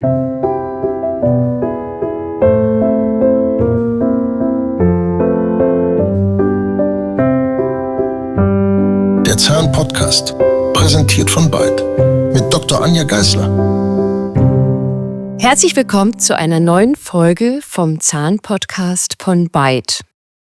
Der Zahn-Podcast, präsentiert von Byte mit Dr. Anja Geisler. Herzlich willkommen zu einer neuen Folge vom Zahn-Podcast von Byte.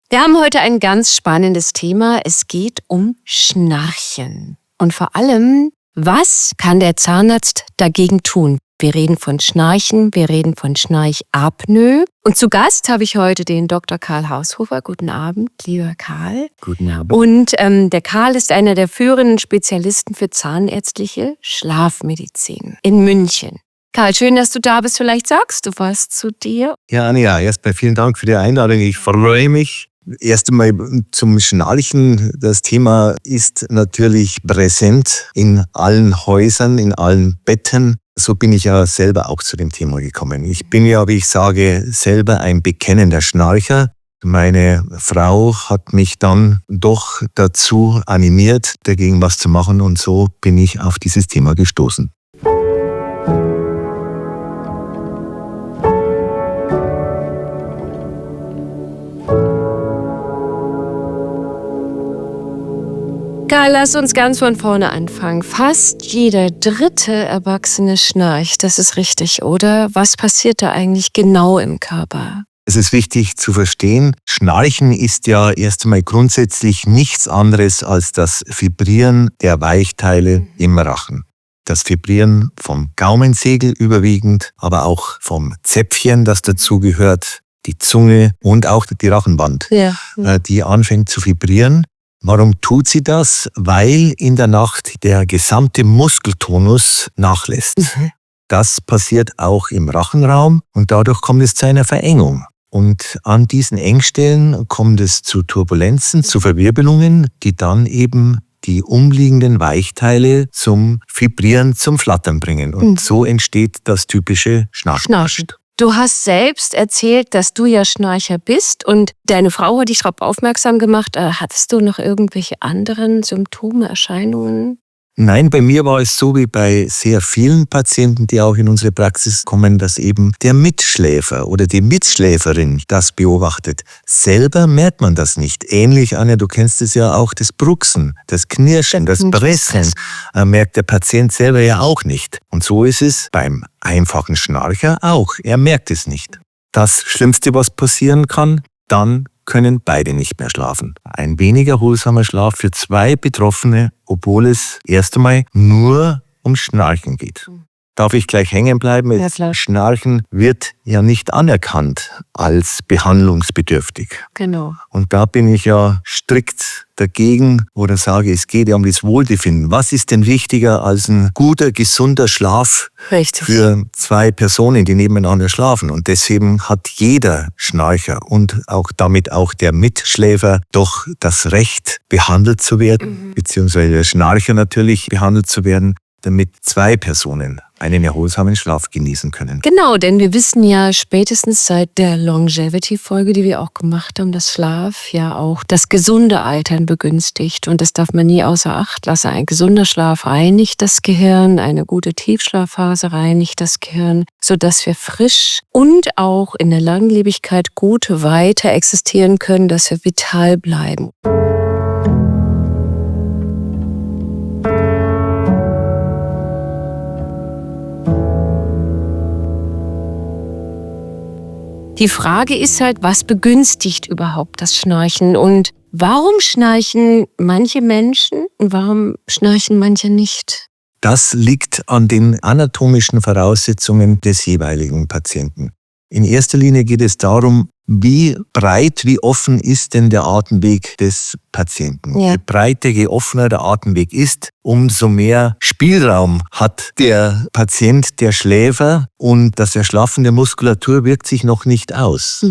Wir haben heute ein ganz spannendes Thema. Es geht um Schnarchen. Und vor allem, was kann der Zahnarzt dagegen tun? Wir reden von Schnarchen, wir reden von Schnarchabnö. Und zu Gast habe ich heute den Dr. Karl Haushofer. Guten Abend, lieber Karl. Guten Abend. Und der Karl ist einer der führenden Spezialisten für zahnärztliche Schlafmedizin in München. Karl, schön, dass du da bist. Vielleicht sagst du was zu dir. Ja, Anja, erstmal vielen Dank für die Einladung. Ich freue mich. Erst einmal zum Schnarchen. Das Thema ist natürlich präsent in allen Häusern, in allen Betten. So bin ich ja selber auch zu dem Thema gekommen. Ich bin ja, wie ich sage, selber ein bekennender Schnarcher. Meine Frau hat mich dann doch dazu animiert, dagegen was zu machen, und so bin ich auf dieses Thema gestoßen. Karl, lass uns ganz von vorne anfangen. Fast jeder dritte Erwachsene schnarcht. Das ist richtig, oder? Was passiert da eigentlich genau im Körper? Es ist wichtig zu verstehen, Schnarchen ist ja erst einmal grundsätzlich nichts anderes als das Vibrieren der Weichteile im Rachen. Das Vibrieren vom Gaumensegel überwiegend, aber auch vom Zäpfchen, das dazugehört, die Zunge und auch die Rachenwand, die anfängt zu vibrieren. Warum tut sie das? Weil in der Nacht der gesamte Muskeltonus nachlässt. Das passiert auch im Rachenraum und dadurch kommt es zu einer Verengung. Und an diesen Engstellen kommt es zu Turbulenzen, zu Verwirbelungen, die dann eben die umliegenden Weichteile zum Vibrieren, zum Flattern bringen. Und so entsteht das typische Schnarchen. Du hast selbst erzählt, dass du ja Schnarcher bist und deine Frau hat dich darauf aufmerksam gemacht. Hattest du noch irgendwelche anderen Symptome, Erscheinungen? Nein, bei mir war es so wie bei sehr vielen Patienten, die auch in unsere Praxis kommen, dass eben der Mitschläfer oder die Mitschläferin das beobachtet. Selber merkt man das nicht. Ähnlich, Anja, du kennst es ja auch, das Bruxen, das Knirschen, das Pressen, merkt der Patient selber ja auch nicht. Und so ist es beim einfachen Schnarcher auch. Er merkt es nicht. Das Schlimmste, was passieren kann, dann können beide nicht mehr schlafen. Ein wenig erholsamer Schlaf für zwei Betroffene, obwohl es erst einmal nur um Schnarchen geht. Darf ich gleich hängen bleiben? Ja, Schnarchen wird ja nicht anerkannt als behandlungsbedürftig. Genau. Und da bin ich ja strikt dagegen oder sage, es geht ja um das Wohlbefinden. Was ist denn wichtiger als ein guter, gesunder Schlaf für zwei Personen, die nebeneinander schlafen? Und deswegen hat jeder Schnarcher und auch damit auch der Mitschläfer doch das Recht, behandelt zu werden, beziehungsweise der Schnarcher natürlich behandelt zu werden, damit zwei Personen einen erholsamen Schlaf genießen können. Genau, denn wir wissen ja spätestens seit der Longevity-Folge, die wir auch gemacht haben, dass Schlaf ja auch das gesunde Altern begünstigt. Und das darf man nie außer Acht lassen. Ein gesunder Schlaf reinigt das Gehirn, eine gute Tiefschlafphase reinigt das Gehirn, sodass wir frisch und auch in der Langlebigkeit gut weiter existieren können, dass wir vital bleiben. Die Frage ist halt, was begünstigt überhaupt das Schnarchen und warum schnarchen manche Menschen und warum schnarchen manche nicht? Das liegt an den anatomischen Voraussetzungen des jeweiligen Patienten. In erster Linie geht es darum, wie breit, wie offen ist denn der Atemweg des Patienten. Ja. Je breiter, je offener der Atemweg ist, umso mehr Spielraum hat der Patient, der Schläfer, und das Erschlaffen der Muskulatur wirkt sich noch nicht aus.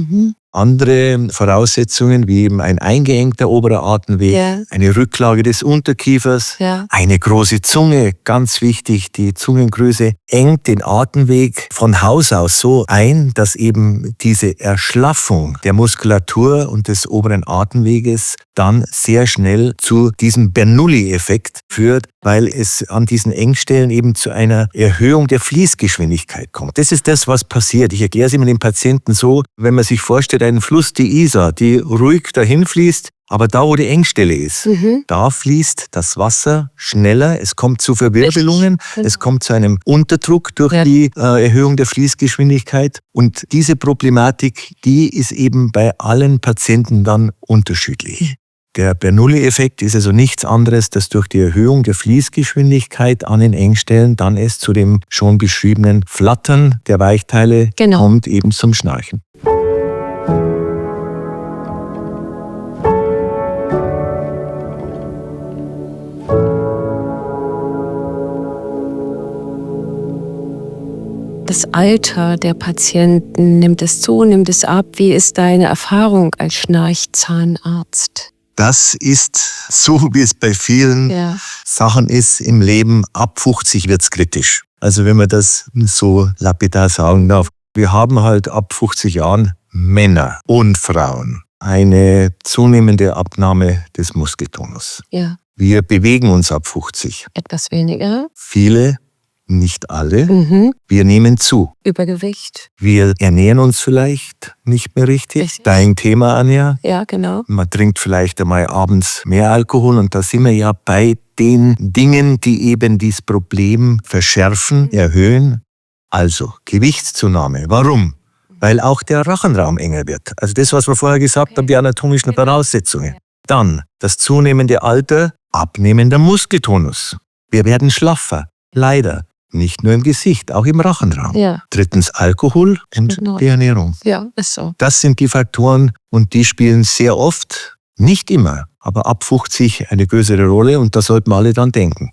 andere Voraussetzungen, wie eben ein eingeengter oberer Atemweg, Ja. eine Rücklage des Unterkiefers, Ja. eine große Zunge, ganz wichtig, die Zungengröße engt den Atemweg von Haus aus so ein, dass eben diese Erschlaffung der Muskulatur und des oberen Atemweges dann sehr schnell zu diesem Bernoulli-Effekt führt, weil es an diesen Engstellen eben zu einer Erhöhung der Fließgeschwindigkeit kommt. Das ist das, was passiert. Ich erkläre es immer den Patienten so, wenn man sich vorstellt, einen Fluss, die Isar, die ruhig dahin fließt, aber da, wo die Engstelle ist, da fließt das Wasser schneller, es kommt zu Verwirbelungen, es kommt zu einem Unterdruck durch die Erhöhung der Fließgeschwindigkeit. Und diese Problematik, die ist eben bei allen Patienten dann unterschiedlich. Der Bernoulli-Effekt ist also nichts anderes, dass durch die Erhöhung der Fließgeschwindigkeit an den Engstellen dann es zu dem schon beschriebenen Flattern der Weichteile kommt, eben zum Schnarchen. Das Alter der Patienten, nimmt es zu, nimmt es ab? Wie ist deine Erfahrung als Schnarchzahnarzt? Das ist so, wie es bei vielen Sachen ist im Leben. Ab 50 wird's kritisch. Also wenn man das so lapidar sagen darf. Wir haben halt ab 50 Jahren Männer und Frauen eine zunehmende Abnahme des Muskeltonus. Ja. Wir bewegen uns ab 50. Etwas weniger. Viele, nicht alle. Wir nehmen zu. Übergewicht. Wir ernähren uns vielleicht nicht mehr richtig. Dein Thema, Anja. Ja, genau. Man trinkt vielleicht einmal abends mehr Alkohol und da sind wir ja bei den Dingen, die eben dieses Problem verschärfen, erhöhen. Also Gewichtszunahme. Warum? Weil auch der Rachenraum enger wird. Also das, was wir vorher gesagt haben, die anatomischen Voraussetzungen. Dann das zunehmende Alter, abnehmender Muskeltonus. Wir werden schlaffer. Leider. Nicht nur im Gesicht, auch im Rachenraum. Ja. Drittens Alkohol und die Ernährung. Ja, ist so. Das sind die Faktoren und die spielen sehr oft, nicht immer, aber ab 50 eine größere Rolle und da sollten wir alle dran denken.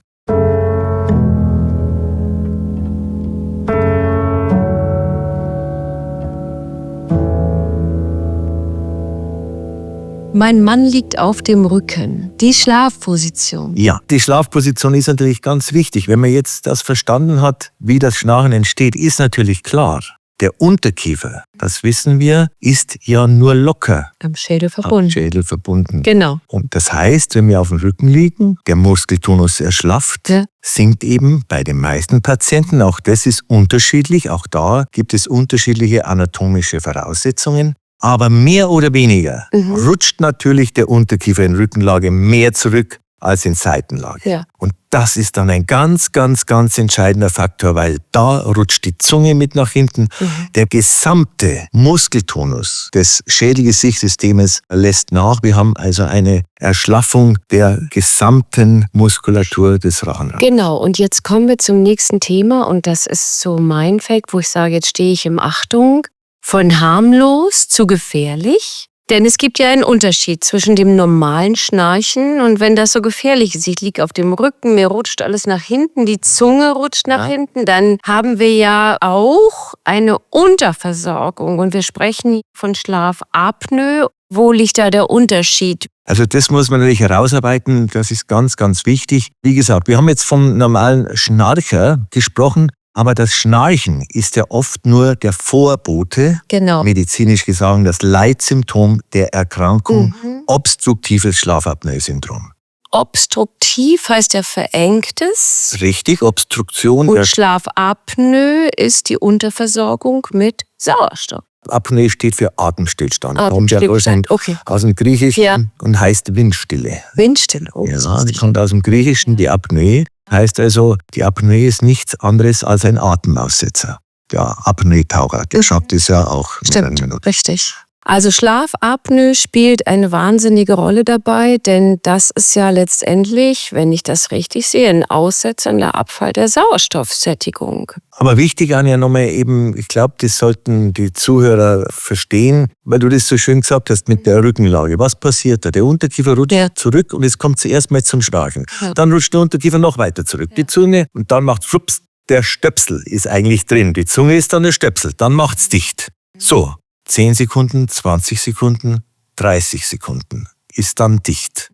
Mein Mann liegt auf dem Rücken. Die Schlafposition. Ja, die Schlafposition ist natürlich ganz wichtig. Wenn man jetzt das verstanden hat, wie das Schnarchen entsteht, ist natürlich klar. Der Unterkiefer, das wissen wir, ist ja nur locker Am Schädel verbunden. am Schädel verbunden. Genau. Und das heißt, wenn wir auf dem Rücken liegen, der Muskeltonus erschlafft, sinkt eben bei den meisten Patienten, auch das ist unterschiedlich, auch da gibt es unterschiedliche anatomische Voraussetzungen. Aber mehr oder weniger rutscht natürlich der Unterkiefer in Rückenlage mehr zurück als in Seitenlage. Ja. Und das ist dann ein ganz, ganz, ganz entscheidender Faktor, weil da rutscht die Zunge mit nach hinten. Der gesamte Muskeltonus des Schädelgesichtssystems lässt nach. Wir haben also eine Erschlaffung der gesamten Muskulatur des Rachenraums. Genau, und jetzt kommen wir zum nächsten Thema und das ist so mein Fact, wo ich sage, jetzt stehe ich im Achtung. Von harmlos zu gefährlich? Denn es gibt ja einen Unterschied zwischen dem normalen Schnarchen und wenn das so gefährlich ist, ich liege auf dem Rücken, mir rutscht alles nach hinten, die Zunge rutscht nach hinten, dann haben wir ja auch eine Unterversorgung und wir sprechen von Schlafapnoe. Wo liegt da der Unterschied? Also das muss man natürlich herausarbeiten, das ist ganz, ganz wichtig. Wie gesagt, wir haben jetzt vom normalen Schnarcher gesprochen, aber das Schnarchen ist ja oft nur der Vorbote, medizinisch gesagt, das Leitsymptom der Erkrankung, obstruktives Schlafapnoe-Syndrom. Obstruktiv heißt ja verengtes. Richtig, Obstruktion. Und Schlafapnoe ist die Unterversorgung mit Sauerstoff. Apnoe steht für Atemstillstand. Atemstillstand, okay. Aus dem Griechischen und heißt Windstille. Windstille, ja, die kommt aus dem Griechischen, die Apnoe. Heißt also, die Apnoe ist nichts anderes als ein Atemaussetzer. Der Apnoe-Taucher, der schafft es ja auch. Stimmt, richtig. Also Schlafapnoe spielt eine wahnsinnige Rolle dabei, denn das ist ja letztendlich, wenn ich das richtig sehe, ein aussetzender Abfall der Sauerstoffsättigung. Aber wichtig, Anja, nochmal eben, ich glaube, das sollten die Zuhörer verstehen, weil du das so schön gesagt hast mit der Rückenlage. Was passiert da? Der Unterkiefer rutscht zurück und es kommt zuerst mal zum Schnarchen. Dann rutscht der Unterkiefer noch weiter zurück. Die Zunge und dann macht flups, der Stöpsel ist eigentlich drin. Die Zunge ist dann der Stöpsel, dann macht's dicht. So. 10 Sekunden, 20 Sekunden, 30 Sekunden, ist dann dicht.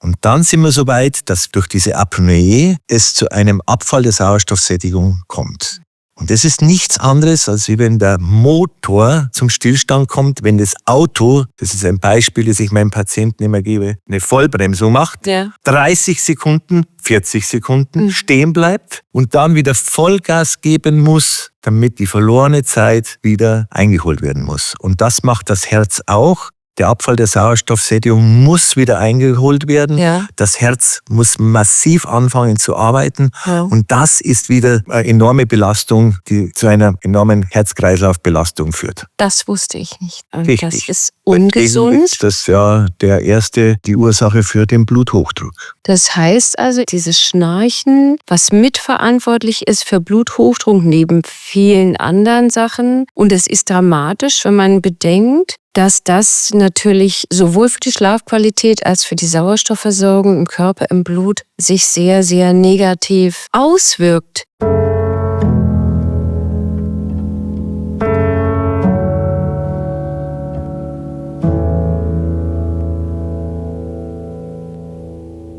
Und dann sind wir so weit, dass durch diese Apnoe es zu einem Abfall der Sauerstoffsättigung kommt. Und das ist nichts anderes, als wie wenn der Motor zum Stillstand kommt, wenn das Auto, das ist ein Beispiel, das ich meinen Patienten immer gebe, eine Vollbremsung macht, 30 Sekunden, 40 Sekunden stehen bleibt und dann wieder Vollgas geben muss, damit die verlorene Zeit wieder eingeholt werden muss. Und das macht das Herz auch. Der Abfall der Sauerstoffsättigung muss wieder eingeholt werden. Ja. Das Herz muss massiv anfangen zu arbeiten. Ja. Und das ist wieder eine enorme Belastung, die zu einer enormen Herz-Kreislauf-Belastung führt. Das wusste ich nicht. Und richtig. Das ist ungesund. Ist das ja die Ursache für den Bluthochdruck. Das heißt also, dieses Schnarchen, was mitverantwortlich ist für Bluthochdruck neben vielen anderen Sachen. Und es ist dramatisch, wenn man bedenkt, dass das natürlich sowohl für die Schlafqualität als für die Sauerstoffversorgung im Körper, im Blut sich sehr, sehr negativ auswirkt.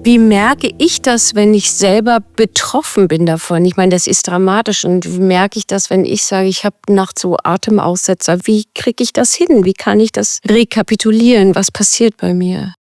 Wie merke ich das, wenn ich selber betroffen bin davon? Ich meine, das ist dramatisch. Und wie merke ich das, wenn ich sage, ich habe nachts so Atemaussetzer? Wie kriege ich das hin? Wie kann ich das rekapitulieren? Was passiert bei mir?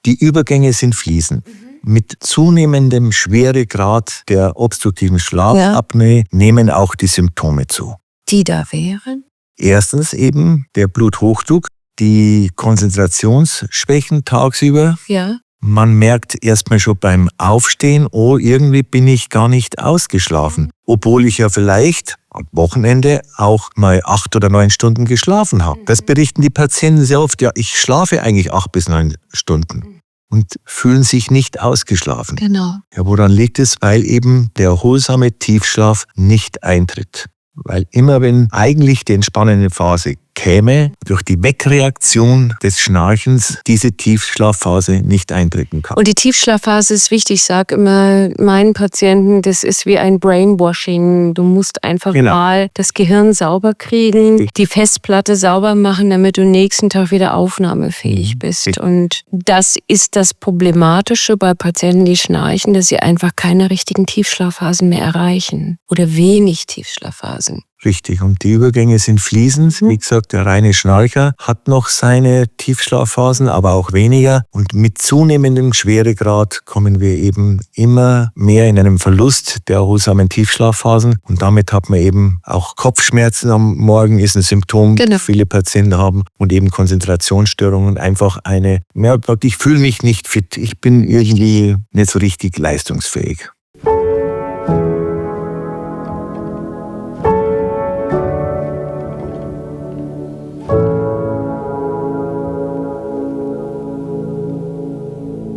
Die Übergänge sind fließend. Mit zunehmendem Schweregrad der obstruktiven Schlafapnoe nehmen auch die Symptome zu. Die da wären? Erstens eben der Bluthochdruck, die Konzentrationsschwächen tagsüber. Ja. Man merkt erstmal schon beim Aufstehen, oh, irgendwie bin ich gar nicht ausgeschlafen. Obwohl ich ja vielleicht am Wochenende auch mal 8 oder 9 Stunden geschlafen habe. Das berichten die Patienten sehr oft. Ja, ich schlafe eigentlich 8 bis 9 Stunden. Und fühlen sich nicht ausgeschlafen. Genau. Ja, woran liegt es? Weil eben der erholsame Tiefschlaf nicht eintritt. Weil immer wenn eigentlich die entspannende Phase käme, durch die Wegreaktion des Schnarchens diese Tiefschlafphase nicht eintreten kann. Und die Tiefschlafphase ist wichtig. Ich sage immer meinen Patienten, das ist wie ein Brainwashing. Du musst einfach mal das Gehirn sauber kriegen, die Festplatte sauber machen, damit du nächsten Tag wieder aufnahmefähig bist. Und das ist das Problematische bei Patienten, die schnarchen, dass sie einfach keine richtigen Tiefschlafphasen mehr erreichen oder wenig Tiefschlafphasen. Richtig, und die Übergänge sind fließend. Wie gesagt, der reine Schnarcher hat noch seine Tiefschlafphasen, aber auch weniger. Und mit zunehmendem Schweregrad kommen wir eben immer mehr in einem Verlust der erholsamen Tiefschlafphasen. Und damit hat man eben auch Kopfschmerzen am Morgen, ist ein Symptom, das viele Patienten haben. Und eben Konzentrationsstörungen, einfach ich fühle mich nicht fit, ich bin irgendwie nicht so richtig leistungsfähig.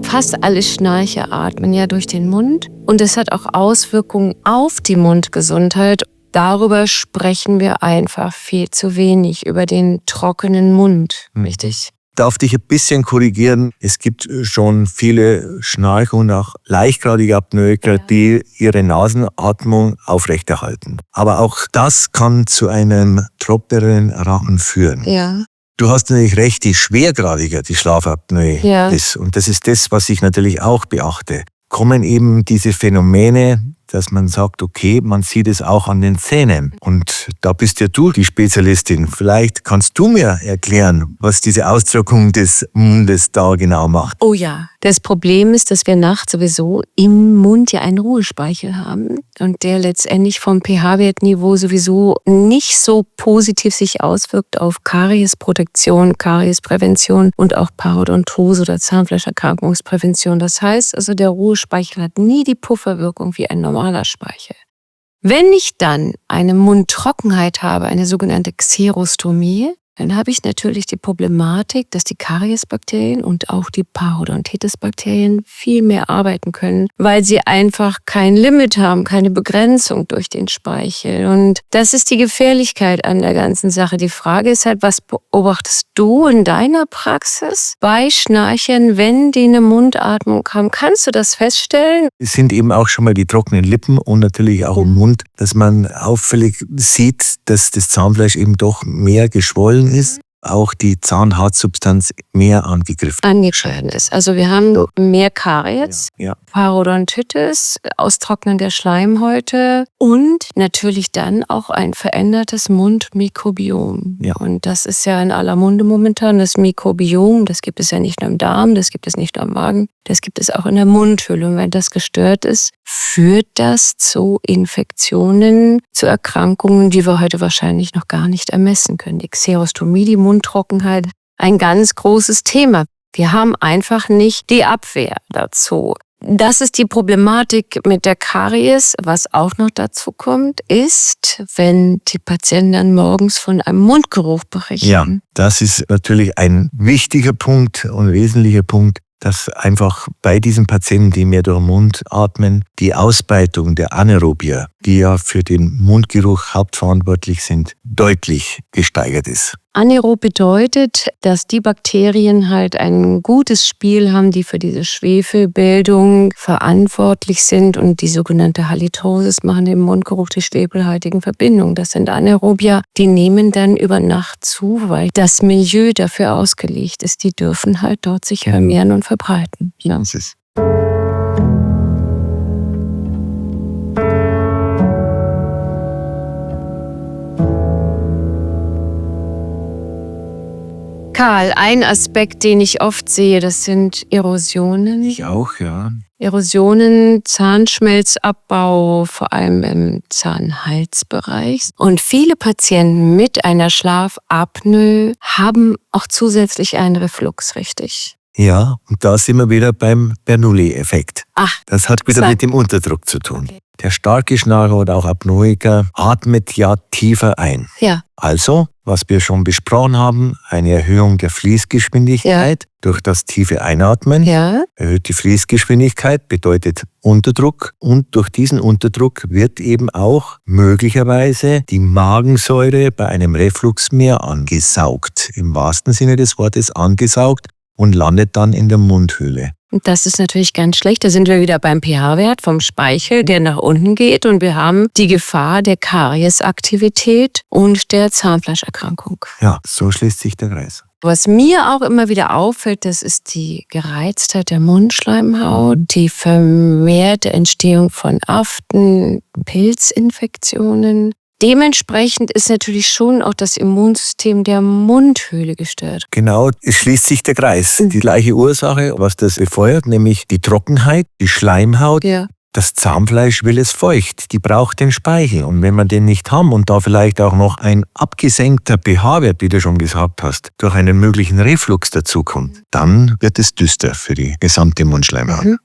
Fast alle Schnarcher atmen ja durch den Mund und es hat auch Auswirkungen auf die Mundgesundheit. Darüber sprechen wir einfach viel zu wenig, über den trockenen Mund. Richtig. Darf dich ein bisschen korrigieren. Es gibt schon viele Schnarcher und auch leichtgradige Apnoiker, die ihre Nasenatmung aufrechterhalten. Aber auch das kann zu einem trockeneren Rachen führen. Ja. Du hast natürlich recht, je schwergradiger die Schlafapnoe ist, und das ist das, was ich natürlich auch beachte, kommen eben diese Phänomene, dass man sagt, okay, man sieht es auch an den Zähnen. Und da bist ja du die Spezialistin. Vielleicht kannst du mir erklären, was diese Austrocknung des Mundes da genau macht. Oh ja, das Problem ist, dass wir nachts sowieso im Mund ja einen Ruhespeichel haben und der letztendlich vom pH-Wertniveau sowieso nicht so positiv sich auswirkt auf Kariesprotektion, Kariesprävention und auch Parodontose oder Zahnfleischerkrankungsprävention. Das heißt also, der Ruhespeichel hat nie die Pufferwirkung wie ein normaler Speichel. Wenn ich dann eine Mundtrockenheit habe, eine sogenannte Xerostomie, dann habe ich natürlich die Problematik, dass die Kariesbakterien und auch die Parodontitis-Bakterien viel mehr arbeiten können, weil sie einfach kein Limit haben, keine Begrenzung durch den Speichel. Und das ist die Gefährlichkeit an der ganzen Sache. Die Frage ist halt, was beobachtest du in deiner Praxis bei Schnarchern, wenn die eine Mundatmung haben? Kannst du das feststellen? Es sind eben auch schon mal die trockenen Lippen und natürlich auch im Mund, dass man auffällig sieht, dass das Zahnfleisch eben doch mehr geschwollen ist, auch die Zahnhartsubstanz mehr angegriffen ist. Also wir haben mehr Karies, Ja. Parodontitis, Austrocknen der Schleimhäute und natürlich dann auch ein verändertes Mundmikrobiom. Ja. Und das ist ja in aller Munde momentan, das Mikrobiom, das gibt es ja nicht nur im Darm, das gibt es nicht nur im Magen, das gibt es auch in der Mundhöhle. Und wenn das gestört ist, führt das zu Infektionen, zu Erkrankungen, die wir heute wahrscheinlich noch gar nicht ermessen können. Die Xerostomie, die Mundtrockenheit, ein ganz großes Thema. Wir haben einfach nicht die Abwehr dazu. Das ist die Problematik mit der Karies. Was auch noch dazu kommt, ist, wenn die Patienten dann morgens von einem Mundgeruch berichten. Ja, das ist natürlich ein wichtiger Punkt und wesentlicher Punkt, dass einfach bei diesen Patienten, die mehr durch den Mund atmen, die Ausbreitung der Anaerobia, die ja für den Mundgeruch hauptverantwortlich sind, deutlich gesteigert ist. Anaerob bedeutet, dass die Bakterien halt ein gutes Spiel haben, die für diese Schwefelbildung verantwortlich sind, und die sogenannte Halitosis machen im Mundgeruch die schwefelhaltigen Verbindungen. Das sind Anaerobia, die nehmen dann über Nacht zu, weil das Milieu dafür ausgelegt ist. Die dürfen halt dort sich vermehren und verbreiten. Ja. Das ist Karl, ein Aspekt, den ich oft sehe, das sind Erosionen. ich auch, ja. Erosionen, Zahnschmelzabbau, vor allem im Zahnhalsbereich. Und viele Patienten mit einer Schlafapnoe haben auch zusätzlich einen Reflux, richtig? Ja, und da sind wir wieder beim Bernoulli-Effekt. Ach, Das hat wieder mit dem Unterdruck zu tun. Okay. Der starke Schnarcher oder auch Apnoiker atmet ja tiefer ein. ja. Also, was wir schon besprochen haben, eine Erhöhung der Fließgeschwindigkeit durch das tiefe Einatmen. Ja. Erhöht die Fließgeschwindigkeit, bedeutet Unterdruck, und durch diesen Unterdruck wird eben auch möglicherweise die Magensäure bei einem Reflux mehr angesaugt. Im wahrsten Sinne des Wortes angesaugt und landet dann in der Mundhöhle. Und das ist natürlich ganz schlecht. Da sind wir wieder beim pH-Wert vom Speichel, der nach unten geht. Und wir haben die Gefahr der Kariesaktivität und der Zahnfleischerkrankung. Ja, so schließt sich der Kreis. Was mir auch immer wieder auffällt, das ist die Gereiztheit der Mundschleimhaut, die vermehrte Entstehung von Aften, Pilzinfektionen. Dementsprechend ist natürlich schon auch das Immunsystem der Mundhöhle gestört. Genau, es schließt sich der Kreis. Die gleiche Ursache, was das befeuert, nämlich die Trockenheit, die Schleimhaut. Ja. Das Zahnfleisch will es feucht, die braucht den Speichel. Und wenn wir den nicht haben und da vielleicht auch noch ein abgesenkter pH-Wert, wie du schon gesagt hast, durch einen möglichen Reflux dazukommt, dann wird es düster für die gesamte Mundschleimhaut.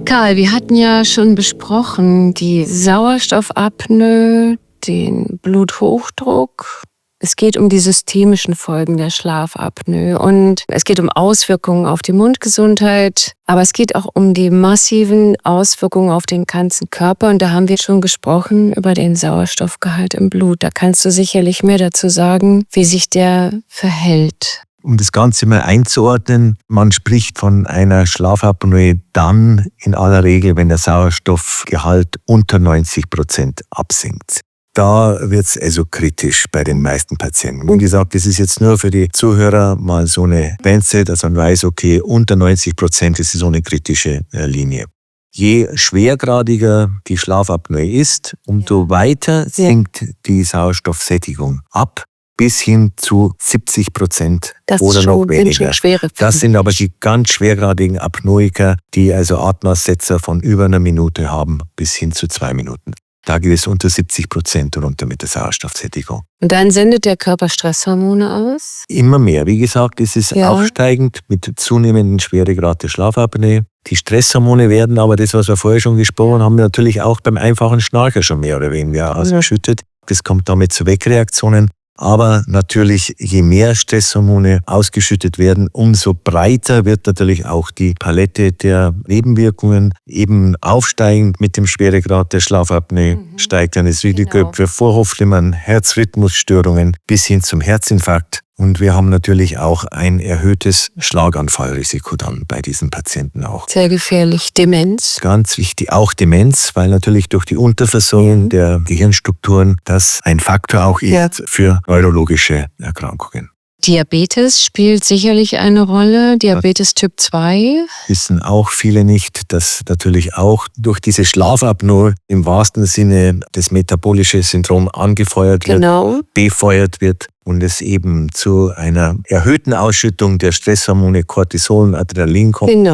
Karl, wir hatten ja schon besprochen, die Sauerstoffapnoe, den Bluthochdruck. Es geht um die systemischen Folgen der Schlafapnoe und es geht um Auswirkungen auf die Mundgesundheit, aber es geht auch um die massiven Auswirkungen auf den ganzen Körper, und da haben wir schon gesprochen über den Sauerstoffgehalt im Blut. Da kannst du sicherlich mehr dazu sagen, wie sich der verhält. Um das Ganze mal einzuordnen, man spricht von einer Schlafapnoe dann in aller Regel, wenn der Sauerstoffgehalt unter 90% absinkt. Da wird es also kritisch bei den meisten Patienten. Wie gesagt, das ist jetzt nur für die Zuhörer mal so eine Grenze, dass man weiß, okay, unter 90% ist so eine kritische Linie. Je schwergradiger die Schlafapnoe ist, umso weiter sinkt die Sauerstoffsättigung ab, bis hin zu 70% oder noch weniger. Das sind aber die ganz schwergradigen Apnoiker, die also Atemaussetzer von über einer Minute haben bis hin zu 2 Minuten. Da geht es unter 70% runter mit der Sauerstoffsättigung. Und dann sendet der Körper Stresshormone aus? Immer mehr. Wie gesagt, es ist aufsteigend mit zunehmendem Schweregrad der Schlafapnoe. Die Stresshormone werden aber, das, was wir vorher schon gesprochen haben, natürlich auch beim einfachen Schnarcher schon mehr oder weniger ausgeschüttet. Das kommt damit zu Wegreaktionen. Aber natürlich, je mehr Stresshormone ausgeschüttet werden, umso breiter wird natürlich auch die Palette der Nebenwirkungen. Eben aufsteigend mit dem Schweregrad der Schlafapnoe steigt dann das Risiko für Vorhofflimmern, Herzrhythmusstörungen bis hin zum Herzinfarkt. Und wir haben natürlich auch ein erhöhtes Schlaganfallrisiko dann bei diesen Patienten auch. Sehr gefährlich. Demenz? Ganz wichtig, auch Demenz, weil natürlich durch die Unterversorgung der Gehirnstrukturen das ein Faktor auch ist für neurologische Erkrankungen. Diabetes spielt sicherlich eine Rolle. Diabetes Typ 2. Wissen auch viele nicht, dass natürlich auch durch diese Schlafapnoe im wahrsten Sinne das metabolische Syndrom angefeuert wird, befeuert wird und es eben zu einer erhöhten Ausschüttung der Stresshormone Cortisol und Adrenalin kommt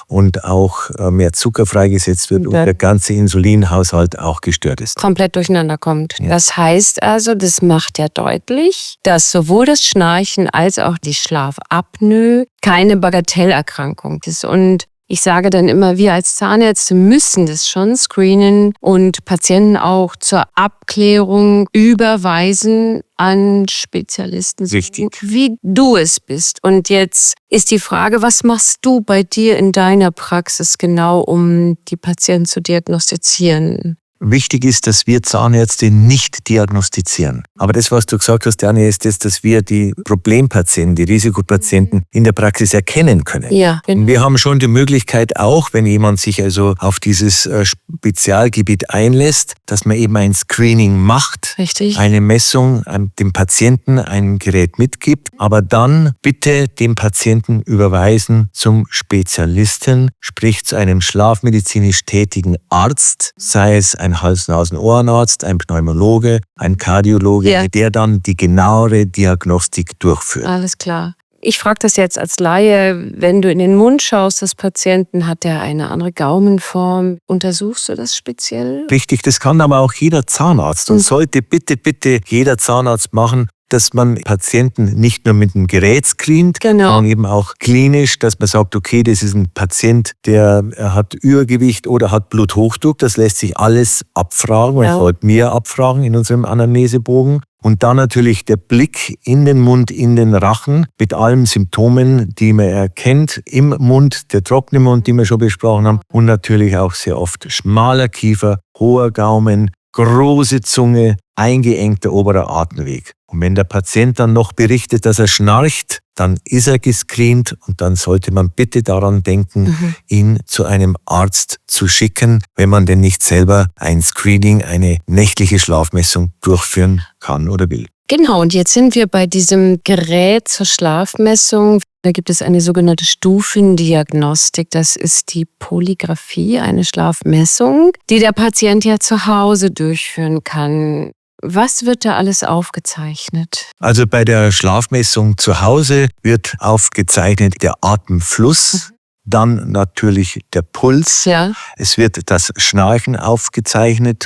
und auch mehr Zucker freigesetzt wird und der ganze Insulinhaushalt auch gestört ist. Komplett durcheinander kommt. Ja. Das heißt also, das macht ja deutlich, dass sowohl das Schnarchen als auch die Schlafapnoe keine Bagatellerkrankung ist. Und ich sage dann immer, wir als Zahnärzte müssen das schon screenen und Patienten auch zur Abklärung überweisen an Spezialisten, wie du es bist. Und jetzt ist die Frage, was machst du bei dir in deiner Praxis genau, um die Patienten zu diagnostizieren? Wichtig ist, dass wir Zahnärzte nicht diagnostizieren. Aber das, was du gesagt hast, Dani, ist das, dass wir die Problempatienten, die Risikopatienten in der Praxis erkennen können. Ja, genau. Wir haben schon die Möglichkeit auch, wenn jemand sich also auf dieses Spezialgebiet einlässt, dass man eben ein Screening macht, eine Messung dem Patienten ein Gerät mitgibt, aber dann bitte den Patienten überweisen zum Spezialisten, sprich zu einem schlafmedizinisch tätigen Arzt, sei es ein Hals-Nasen-Ohrenarzt, ein Pneumologe, ein Kardiologe, der dann die genauere Diagnostik durchführt. Alles klar. Ich frage das jetzt als Laie, wenn du in den Mund schaust des Patienten, hat der eine andere Gaumenform? Untersuchst du das speziell? Richtig, das kann aber auch jeder Zahnarzt und sollte bitte jeder Zahnarzt machen, dass man Patienten nicht nur mit einem Gerät screent, sondern eben auch klinisch, dass man sagt, okay, das ist ein Patient, der hat Übergewicht oder hat Bluthochdruck. Das lässt sich alles abfragen, man sollte mehr abfragen in unserem Anamnesebogen. Und dann natürlich der Blick in den Mund, in den Rachen mit allen Symptomen, die man erkennt im Mund, der trockene Mund, die wir schon besprochen haben. Und natürlich auch sehr oft schmaler Kiefer, hoher Gaumen, große Zunge, eingeengter oberer Atemweg. Und wenn der Patient dann noch berichtet, dass er schnarcht, dann ist er gescreent und dann sollte man bitte daran denken, ihn zu einem Arzt zu schicken, wenn man denn nicht selber ein Screening, eine nächtliche Schlafmessung durchführen kann oder will. Genau, und jetzt sind wir bei diesem Gerät zur Schlafmessung. Da gibt es eine sogenannte Stufendiagnostik. Das ist die Polygraphie, eine Schlafmessung, die der Patient ja zu Hause durchführen kann. Was wird da alles aufgezeichnet? Also bei der Schlafmessung zu Hause wird aufgezeichnet der Atemfluss, dann natürlich der Puls, es wird das Schnarchen aufgezeichnet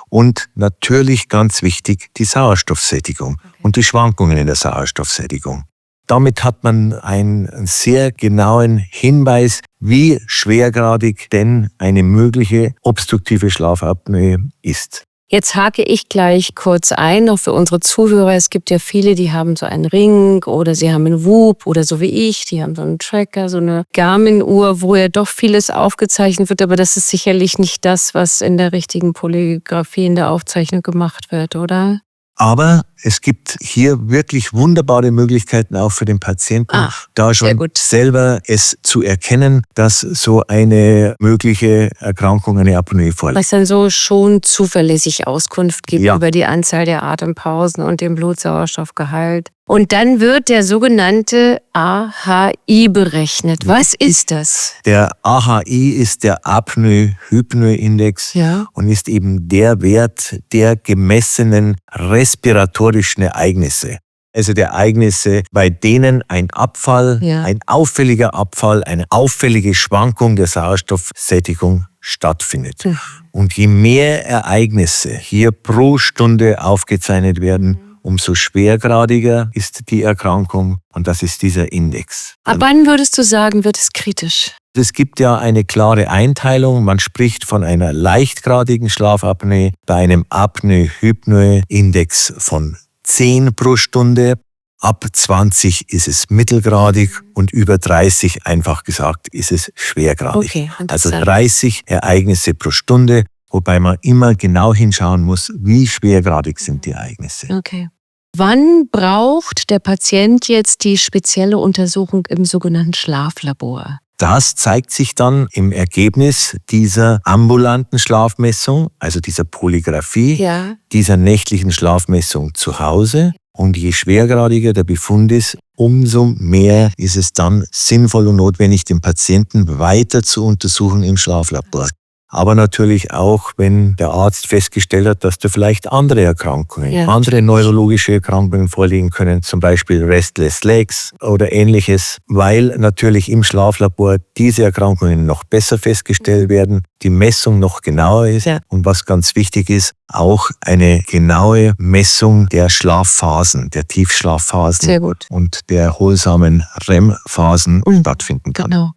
und natürlich ganz wichtig die Sauerstoffsättigung und die Schwankungen in der Sauerstoffsättigung. Damit hat man einen sehr genauen Hinweis, wie schwergradig denn eine mögliche obstruktive Schlafapnoe ist. Jetzt hake ich gleich kurz ein, noch für unsere Zuhörer. Es gibt ja viele, die haben so einen Ring oder sie haben einen Whoop oder so wie ich, die haben so einen Tracker, so eine Garmin-Uhr, wo ja doch vieles aufgezeichnet wird. Aber das ist sicherlich nicht das, was in der richtigen Polygraphie in der Aufzeichnung gemacht wird, oder? Aber es gibt hier wirklich wunderbare Möglichkeiten auch für den Patienten, da schon selber es zu erkennen, dass so eine mögliche Erkrankung, eine Apnoe vorliegt. Was dann so schon zuverlässig Auskunft gibt über die Anzahl der Atempausen und den Blutsauerstoffgehalt. Und dann wird der sogenannte AHI berechnet. Was ist das? Der AHI ist der Apnoe-Hypnoe-Index und ist eben der Wert der gemessenen respiratorischen Ereignisse. Also der Ereignisse, bei denen ein Abfall, ein auffälliger Abfall, eine auffällige Schwankung der Sauerstoffsättigung stattfindet. Und je mehr Ereignisse hier pro Stunde aufgezeichnet werden, umso schwergradiger ist die Erkrankung und das ist dieser Index. Ab wann würdest du sagen, wird es kritisch? Es gibt ja eine klare Einteilung. Man spricht von einer leichtgradigen Schlafapnoe bei einem Apnoe-Hypnoe-Index von 10 pro Stunde. Ab 20 ist es mittelgradig und über 30, einfach gesagt, ist es schwergradig. Okay, also interessant. 30 Ereignisse pro Stunde, wobei man immer genau hinschauen muss, wie schwergradig sind die Ereignisse. Okay. Wann braucht der Patient jetzt die spezielle Untersuchung im sogenannten Schlaflabor? Das zeigt sich dann im Ergebnis dieser ambulanten Schlafmessung, also dieser Polygraphie, Ja. dieser nächtlichen Schlafmessung zu Hause. Und je schwergradiger der Befund ist, umso mehr ist es dann sinnvoll und notwendig, den Patienten weiter zu untersuchen im Schlaflabor. Aber natürlich auch, wenn der Arzt festgestellt hat, dass da vielleicht andere Erkrankungen, andere neurologische Erkrankungen vorliegen können, zum Beispiel Restless Legs oder ähnliches, weil natürlich im Schlaflabor diese Erkrankungen noch besser festgestellt werden, die Messung noch genauer ist und was ganz wichtig ist, auch eine genaue Messung der Schlafphasen, der Tiefschlafphasen Sehr gut. und der erholsamen REM-Phasen stattfinden kann. Genau.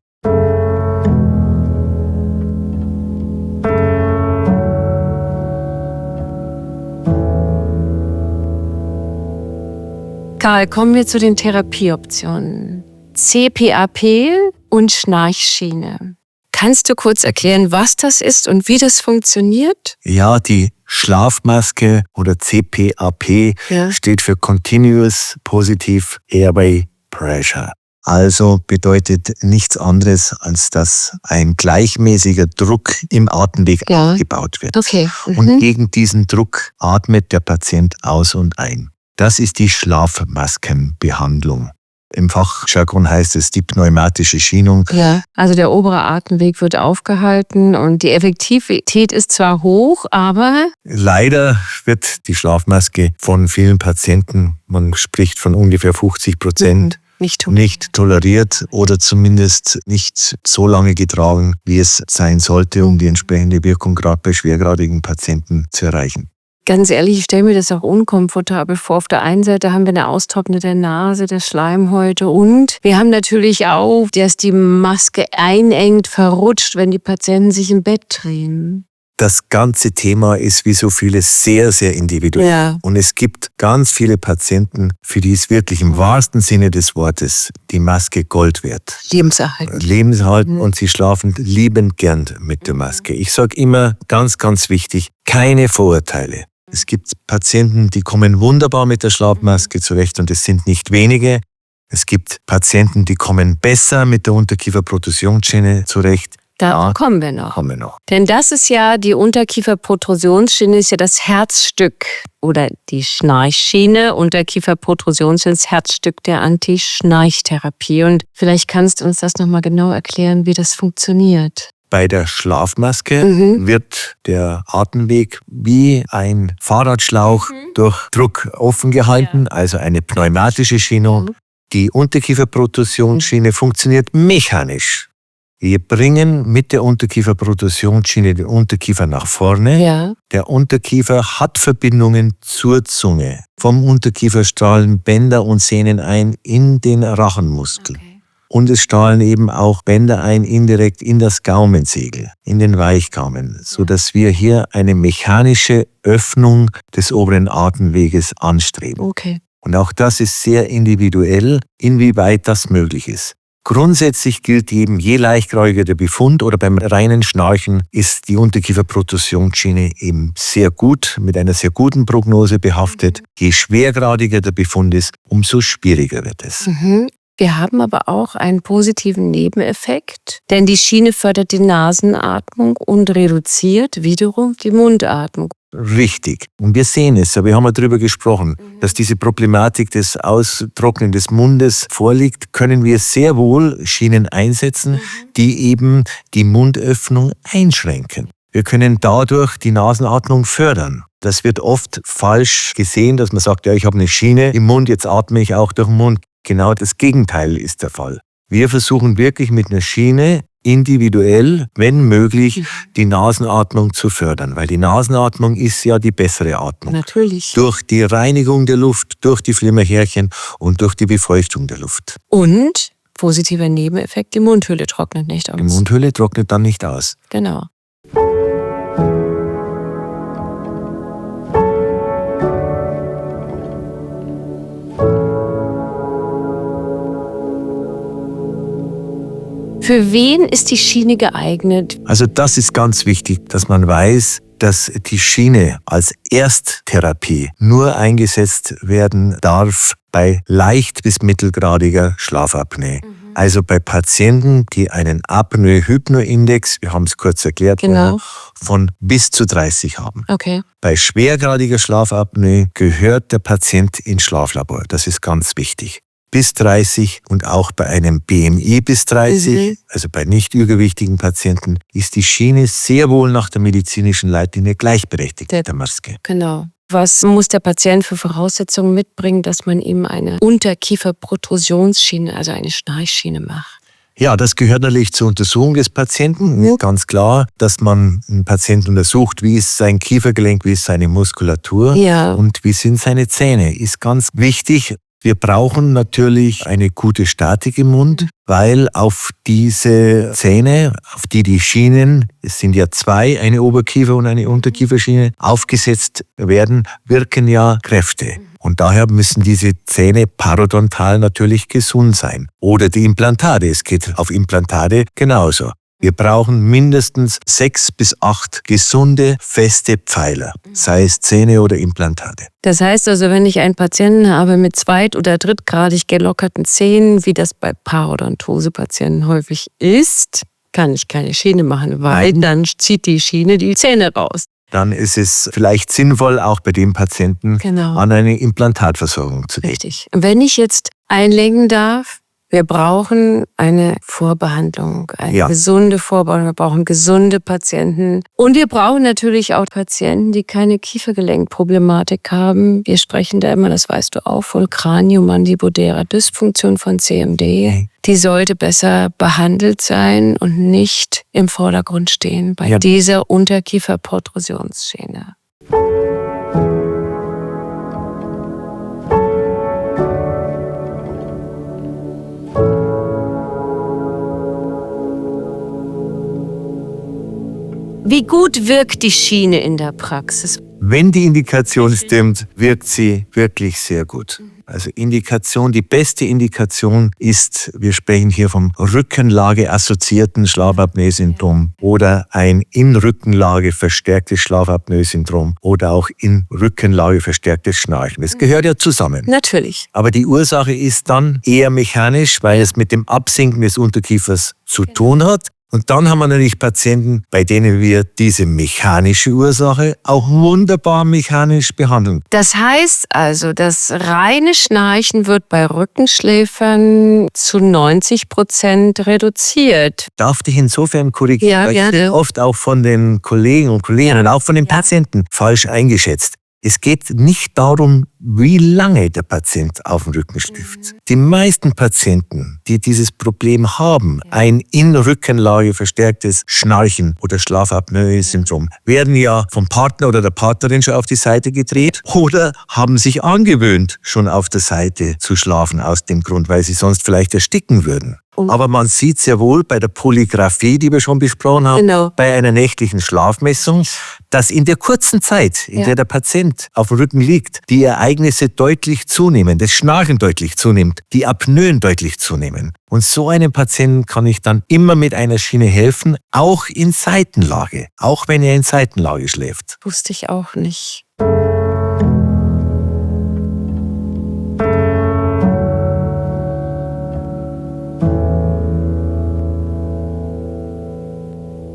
Karl, kommen wir zu den Therapieoptionen. CPAP und Schnarchschiene. Kannst du kurz erklären, was das ist und wie das funktioniert? Ja, die Schlafmaske oder CPAP steht für Continuous Positive Airway Pressure. Also bedeutet nichts anderes, als dass ein gleichmäßiger Druck im Atemweg aufgebaut wird. Okay. Und gegen diesen Druck atmet der Patient aus und ein. Das ist die Schlafmaskenbehandlung. Im Fachjargon heißt es die pneumatische Schienung. Ja, also der obere Atemweg wird aufgehalten und die Effektivität ist zwar hoch, aber Leider wird die Schlafmaske von vielen Patienten, man spricht von ungefähr 50%, nicht toleriert oder zumindest nicht so lange getragen, wie es sein sollte, um die entsprechende Wirkung gerade bei schwergradigen Patienten zu erreichen. ganz ehrlich, ich stelle mir das auch unkomfortabel vor. Auf der einen Seite haben wir eine austrocknete Nase, der Schleimhäute und wir haben natürlich auch, dass die Maske einengt, verrutscht, wenn die Patienten sich im Bett drehen. Das ganze Thema ist wie so vieles sehr, sehr individuell. Ja. Und es gibt ganz viele Patienten, für die ist wirklich im wahrsten Sinne des Wortes die Maske Gold wert. Lebenserhaltend. Lebenserhaltend und sie schlafen liebend gern mit der Maske. Ich sage immer, ganz, ganz wichtig, keine Vorurteile. Es gibt Patienten, die kommen wunderbar mit der Schlafmaske zurecht und es sind nicht wenige. Es gibt Patienten, die kommen besser mit der Unterkieferprotrusionsschiene zurecht. Da kommen wir noch. Kommen wir noch. Denn das ist ja, die Unterkieferprotrusionsschiene ist ja das Herzstück oder die Schnarchschiene. Unterkieferprotrusionsschiene ist das Herzstück der Anti-Schnarchtherapie. Und vielleicht kannst du uns das nochmal genau erklären, wie das funktioniert. Bei der Schlafmaske wird der Atemweg wie ein Fahrradschlauch durch Druck offen gehalten, also eine pneumatische Schienung. Die Unterkieferprotrusionsschiene funktioniert mechanisch. Wir bringen mit der Unterkieferprotrusionsschiene den Unterkiefer nach vorne. Ja. Der Unterkiefer hat Verbindungen zur Zunge. Vom Unterkiefer strahlen Bänder und Sehnen ein in den Rachenmuskel. Okay. Und es strahlen eben auch Bänder ein indirekt in das Gaumensegel, in den Weichgaumen, sodass wir hier eine mechanische Öffnung des oberen Atemweges anstreben. Okay. Und auch das ist sehr individuell, inwieweit das möglich ist. Grundsätzlich gilt eben, je leichtgradiger der Befund oder beim reinen Schnarchen ist die Unterkieferprotrusionsschiene eben sehr gut, mit einer sehr guten Prognose behaftet. Je schwergradiger der Befund ist, umso schwieriger wird es. Wir haben aber auch einen positiven Nebeneffekt, denn die Schiene fördert die Nasenatmung und reduziert wiederum die Mundatmung. Richtig. Und wir sehen es, aber wir haben ja darüber gesprochen, dass diese Problematik des Austrocknen des Mundes vorliegt, können wir sehr wohl Schienen einsetzen, die eben die Mundöffnung einschränken. Wir können dadurch die Nasenatmung fördern. Das wird oft falsch gesehen, dass man sagt, ja, ich habe eine Schiene im Mund, jetzt atme ich auch durch den Mund. Genau das Gegenteil ist der Fall. Wir versuchen wirklich mit einer Schiene individuell, wenn möglich, die Nasenatmung zu fördern. Weil die Nasenatmung ist ja die bessere Atmung. Natürlich. Durch die Reinigung der Luft, durch die Flimmerhärchen und durch die Befeuchtung der Luft. Und positiver Nebeneffekt, die Mundhöhle trocknet nicht aus. Die Mundhöhle trocknet dann nicht aus. Genau. Für wen ist die Schiene geeignet? Also das ist ganz wichtig, dass man weiß, dass die Schiene als Ersttherapie nur eingesetzt werden darf bei leicht bis mittelgradiger Schlafapnoe. Also bei Patienten, die einen Apnoe-Hypnoe-Index, wir haben es kurz erklärt, Genau. von bis zu 30 haben. Okay. Bei schwergradiger Schlafapnoe gehört der Patient ins Schlaflabor. Das ist ganz wichtig. Bis 30 und auch bei einem BMI bis 30, also bei nicht übergewichtigen Patienten, ist die Schiene sehr wohl nach der medizinischen Leitlinie gleichberechtigt mit der Maske. Genau. Was muss der Patient für Voraussetzungen mitbringen, dass man ihm eine Unterkieferprotrusionsschiene, also eine Schnarchschiene macht? Ja, das gehört natürlich zur Untersuchung des Patienten. Ganz klar, dass man einen Patienten untersucht, wie ist sein Kiefergelenk, wie ist seine Muskulatur und wie sind seine Zähne. Ist ganz wichtig. Wir brauchen natürlich eine gute Statik im Mund, weil auf diese Zähne, auf die Schienen, es sind ja zwei, eine Oberkiefer- und eine Unterkieferschiene, aufgesetzt werden, wirken ja Kräfte. Und daher müssen diese Zähne parodontal natürlich gesund sein. Oder die Implantate, es geht auf Implantate genauso. Wir brauchen mindestens 6 bis 8 gesunde, feste Pfeiler, sei es Zähne oder Implantate. Das heißt also, wenn ich einen Patienten habe mit zweit- oder drittgradig gelockerten Zähnen, wie das bei Parodontose-Patienten häufig ist, kann ich keine Schiene machen, weil dann zieht die Schiene die Zähne raus. Dann ist es vielleicht sinnvoll, auch bei dem Patienten an eine Implantatversorgung zu gehen. Richtig. Wenn ich jetzt einlenken darf, wir brauchen eine Vorbehandlung, eine gesunde Vorbehandlung. Wir brauchen gesunde Patienten. Und wir brauchen natürlich auch Patienten, die keine Kiefergelenkproblematik haben. Wir sprechen da immer, das weißt du auch, von Kraniomandibulärer Dysfunktion von CMD. Die sollte besser behandelt sein und nicht im Vordergrund stehen bei dieser Unterkieferprotrusionsschiene. Wie gut wirkt die Schiene in der Praxis? Wenn die Indikation stimmt, wirkt sie wirklich sehr gut. Also Indikation, die beste Indikation ist, wir sprechen hier vom Rückenlage-assoziierten Schlafapnoe-Syndrom oder ein in Rückenlage verstärktes Schlafapnoe-Syndrom oder auch in Rückenlage verstärktes Schnarchen. Das gehört ja zusammen. Natürlich. Aber die Ursache ist dann eher mechanisch, weil es mit dem Absinken des Unterkiefers zu tun hat. Und dann haben wir natürlich Patienten, bei denen wir diese mechanische Ursache auch wunderbar mechanisch behandeln. Das heißt also, das reine Schnarchen wird bei Rückenschläfern zu 90% reduziert. Darf dich insofern korrigieren, Ja, weil oft auch von den Kollegen und Kolleginnen und auch von den Patienten falsch eingeschätzt. Es geht nicht darum, wie lange der Patient auf dem Rücken schläft. Die meisten Patienten, die dieses Problem haben, ein in Rückenlage verstärktes Schnarchen oder Schlafapnoe-Syndrom, werden ja vom Partner oder der Partnerin schon auf die Seite gedreht oder haben sich angewöhnt, schon auf der Seite zu schlafen, aus dem Grund, weil sie sonst vielleicht ersticken würden. Aber man sieht sehr wohl bei der Polygraphie, die wir schon besprochen haben, bei einer nächtlichen Schlafmessung, dass in der kurzen Zeit, in der der Patient auf dem Rücken liegt, die Ereignisse deutlich zunehmen, das Schnarchen deutlich zunimmt, die Apnoen deutlich zunehmen. Und so einem Patienten kann ich dann immer mit einer Schiene helfen, auch in Seitenlage, auch wenn er in Seitenlage schläft. Wusste ich auch nicht.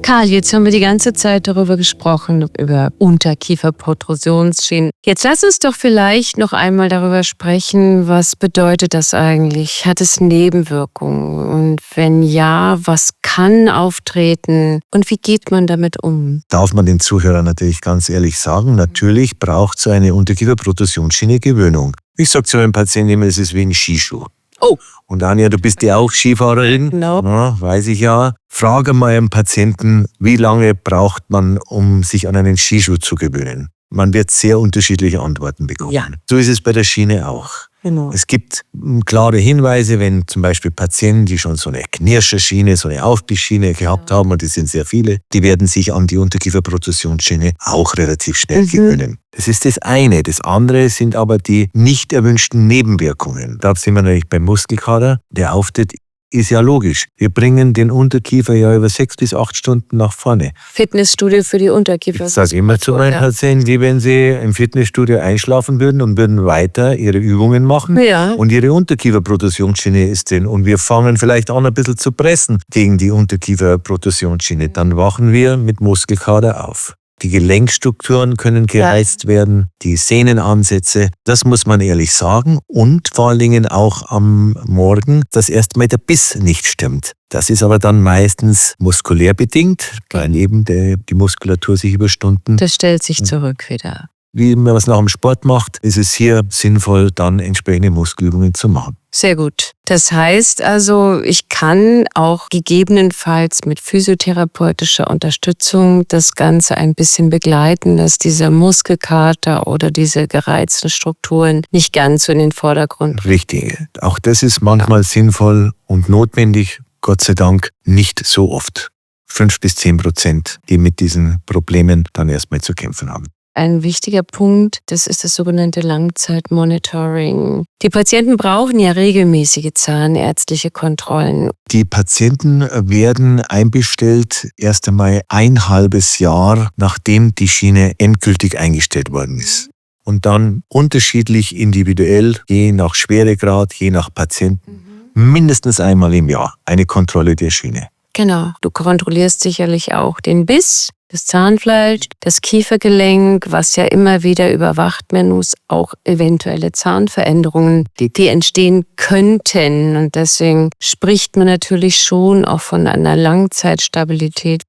Karl, jetzt haben wir die ganze Zeit darüber gesprochen, über Unterkieferprotrusionsschienen. Jetzt lass uns doch vielleicht noch einmal darüber sprechen, was bedeutet das eigentlich? Hat es Nebenwirkungen? Und wenn ja, was kann auftreten? Und wie geht man damit um? Darf man den Zuhörern natürlich ganz ehrlich sagen, natürlich braucht so eine Unterkieferprotrusionsschiene Gewöhnung. Ich sage zu einem Patienten immer, es ist wie ein Skischuh. Oh. Und Anja, du bist ja auch Skifahrerin. Genau. Ja, weiß ich ja. Frage mal einen Patienten, wie lange braucht man, um sich an einen Skischuh zu gewöhnen? Man wird sehr unterschiedliche Antworten bekommen. Ja. So ist es bei der Schiene auch. Genau. Es gibt klare Hinweise, wenn zum Beispiel Patienten, die schon so eine Knirscherschiene, so eine Aufbissschiene gehabt haben, und das sind sehr viele, die werden sich an die Unterkieferprotusionsschiene auch relativ schnell gewöhnen. Das ist das eine. Das andere sind aber die nicht erwünschten Nebenwirkungen. Da sind wir nämlich beim Muskelkater. Der Auftritt ist ja logisch. Wir bringen den Unterkiefer ja über 6 bis 8 Stunden nach vorne. Fitnessstudio für die Unterkiefer. Ich sage immer zu meinen Patienten, die, wenn sie im Fitnessstudio einschlafen würden und würden weiter ihre Übungen machen Ja. und ihre Unterkieferprotusionsschiene ist drin und wir fangen vielleicht an, ein bisschen zu pressen gegen die Unterkieferprotusionsschiene, dann wachen wir mit Muskelkater auf. Die Gelenkstrukturen können gereizt werden, die Sehnenansätze, das muss man ehrlich sagen. Und vor allen Dingen auch am Morgen, dass erstmal der Biss nicht stimmt. Das ist aber dann meistens muskulär bedingt, weil eben die Muskulatur sich über Stunden... Das stellt sich zurück wieder. Wie man es nach dem Sport macht, ist es hier sinnvoll, dann entsprechende Muskelübungen zu machen. Sehr gut. Das heißt also, ich kann auch gegebenenfalls mit physiotherapeutischer Unterstützung das Ganze ein bisschen begleiten, dass dieser Muskelkater oder diese gereizten Strukturen nicht ganz so in den Vordergrund. Richtig. Auch das ist manchmal sinnvoll und notwendig, Gott sei Dank nicht so oft. 5-10%, die mit diesen Problemen dann erstmal zu kämpfen haben. Ein wichtiger Punkt, das ist das sogenannte Langzeitmonitoring. Die Patienten brauchen ja regelmäßige zahnärztliche Kontrollen. Die Patienten werden einbestellt erst einmal ein halbes Jahr, nachdem die Schiene endgültig eingestellt worden ist. Und dann unterschiedlich individuell, je nach Schweregrad, je nach Patienten, mindestens einmal im Jahr eine Kontrolle der Schiene. Genau. Du kontrollierst sicherlich auch den Biss, das Zahnfleisch, das Kiefergelenk, was ja immer wieder überwacht werden muss, auch eventuelle Zahnveränderungen, die entstehen könnten. Und deswegen spricht man natürlich schon auch von einer Langzeitstabilität.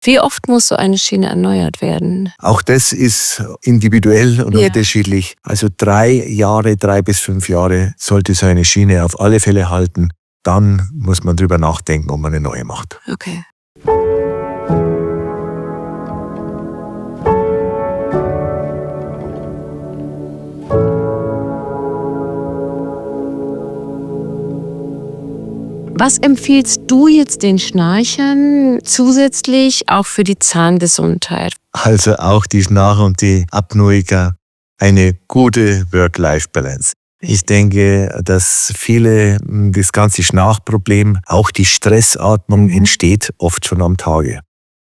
Wie oft muss so eine Schiene erneuert werden? Auch das ist individuell und unterschiedlich. Also 3 bis 5 Jahre sollte so eine Schiene auf alle Fälle halten. Dann muss man drüber nachdenken, ob man eine neue macht. Okay. Was empfiehlst du jetzt den Schnarchern zusätzlich auch für die Zahngesundheit? Also auch die Schnarcher und die Apnoiker, eine gute Work-Life-Balance. Ich denke, dass viele das ganze Schnarchproblem, auch die Stressatmung entsteht oft schon am Tage.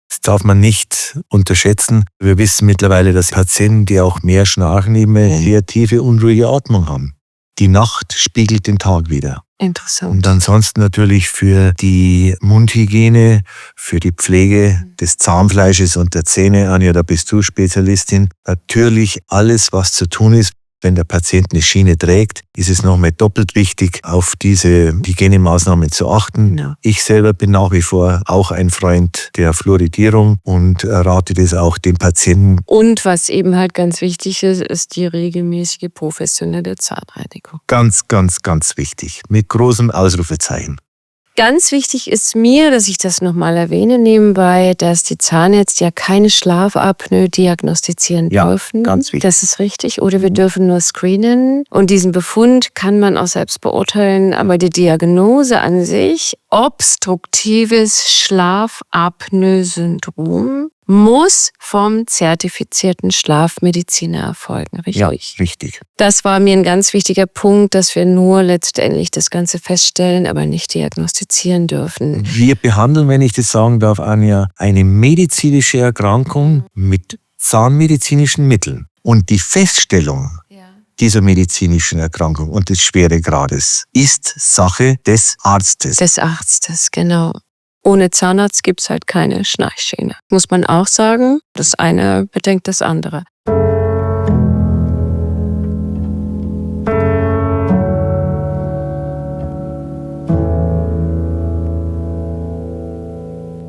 Das darf man nicht unterschätzen. Wir wissen mittlerweile, dass Patienten, die auch mehr schnarchen, eben eine sehr tiefe, unruhige Atmung haben. Die Nacht spiegelt den Tag wider. Interessant. Und ansonsten natürlich für die Mundhygiene, für die Pflege des Zahnfleisches und der Zähne, Anja, da bist du Spezialistin, natürlich alles, was zu tun ist. Wenn der Patient eine Schiene trägt, ist es nochmal doppelt wichtig, auf diese Hygienemaßnahmen zu achten. Genau. Ich selber bin nach wie vor auch ein Freund der Fluoridierung und rate das auch den Patienten. Und was eben halt ganz wichtig ist, ist die regelmäßige professionelle Zahnreinigung. Ganz, ganz, ganz wichtig. Mit großem Ausrufezeichen. Ganz wichtig ist mir, dass ich das nochmal erwähne nebenbei, dass die Zahnärzte ja keine Schlafapnoe diagnostizieren dürfen. Ganz wichtig. Das ist richtig. Oder wir dürfen nur screenen. Und diesen Befund kann man auch selbst beurteilen. Aber die Diagnose an sich, obstruktives Schlafapnoe-Syndrom, muss vom zertifizierten Schlafmediziner erfolgen, richtig? Ja, richtig. Das war mir ein ganz wichtiger Punkt, dass wir nur letztendlich das Ganze feststellen, aber nicht diagnostizieren dürfen. Wir behandeln, wenn ich das sagen darf, Anja, eine medizinische Erkrankung mit zahnmedizinischen Mitteln. Und die Feststellung dieser medizinischen Erkrankung und des Schweregrades ist Sache des Arztes. Des Arztes, genau. Ohne Zahnarzt gibt es halt keine Schnarchschiene. Muss man auch sagen, das eine bedingt das andere.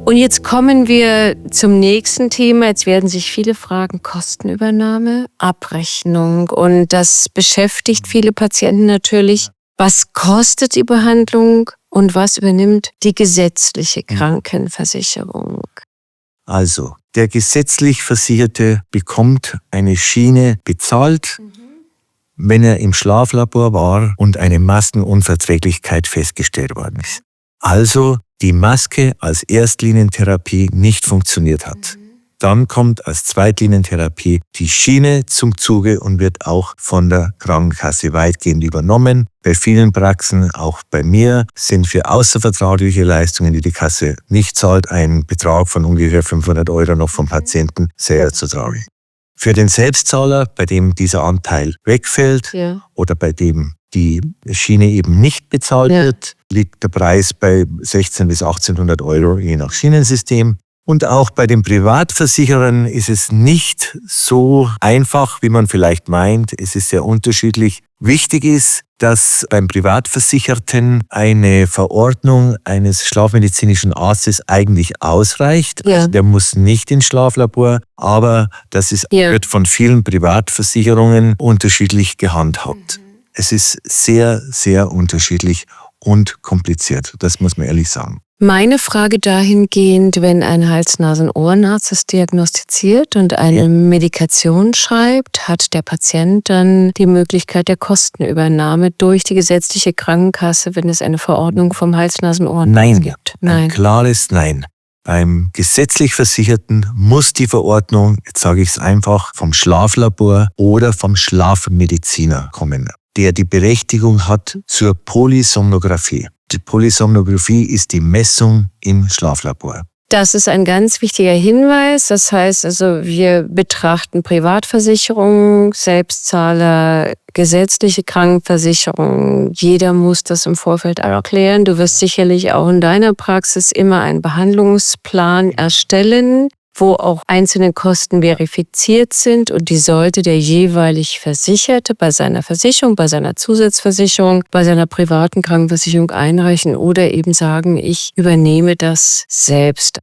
Und jetzt kommen wir zum nächsten Thema. Jetzt werden sich viele fragen, Kostenübernahme, Abrechnung. Und das beschäftigt viele Patienten natürlich. Was kostet die Behandlung und was übernimmt die gesetzliche Krankenversicherung? Also, der gesetzlich Versicherte bekommt eine Schiene bezahlt, wenn er im Schlaflabor war und eine Maskenunverträglichkeit festgestellt worden ist. Also die Maske als Erstlinientherapie nicht funktioniert hat. Dann kommt als Zweitlinientherapie die Schiene zum Zuge und wird auch von der Krankenkasse weitgehend übernommen. Bei vielen Praxen, auch bei mir, sind für außervertragliche Leistungen, die die Kasse nicht zahlt, ein Betrag von ungefähr 500 € noch vom Patienten sehr zu tragen. Für den Selbstzahler, bei dem dieser Anteil wegfällt oder bei dem die Schiene eben nicht bezahlt wird, liegt der Preis bei 1600 bis 1800 € je nach Schienensystem. Und auch bei den Privatversicherern ist es nicht so einfach, wie man vielleicht meint. Es ist sehr unterschiedlich. Wichtig ist, dass beim Privatversicherten eine Verordnung eines schlafmedizinischen Arztes eigentlich ausreicht. Also der muss nicht ins Schlaflabor, aber das wird von vielen Privatversicherungen unterschiedlich gehandhabt. Es ist sehr, sehr unterschiedlich und kompliziert. Das muss man ehrlich sagen. Meine Frage dahingehend, wenn ein Hals-Nasen-Ohrenarzt es diagnostiziert und eine Medikation schreibt, hat der Patient dann die Möglichkeit der Kostenübernahme durch die gesetzliche Krankenkasse, wenn es eine Verordnung vom Hals-Nasen-Ohrenarzt gibt? Nein, ein klares Nein. Beim gesetzlich Versicherten muss die Verordnung, jetzt sage ich es einfach, vom Schlaflabor oder vom Schlafmediziner kommen, der die Berechtigung hat zur Polysomnographie. Die Polysomnographie ist die Messung im Schlaflabor. Das ist ein ganz wichtiger Hinweis. Das heißt also, wir betrachten Privatversicherung, Selbstzahler, gesetzliche Krankenversicherung. Jeder muss das im Vorfeld erklären. Du wirst sicherlich auch in deiner Praxis immer einen Behandlungsplan erstellen, wo auch einzelne Kosten verifiziert sind und die sollte der jeweilig Versicherte bei seiner Versicherung, bei seiner Zusatzversicherung, bei seiner privaten Krankenversicherung einreichen oder eben sagen, ich übernehme das selbst.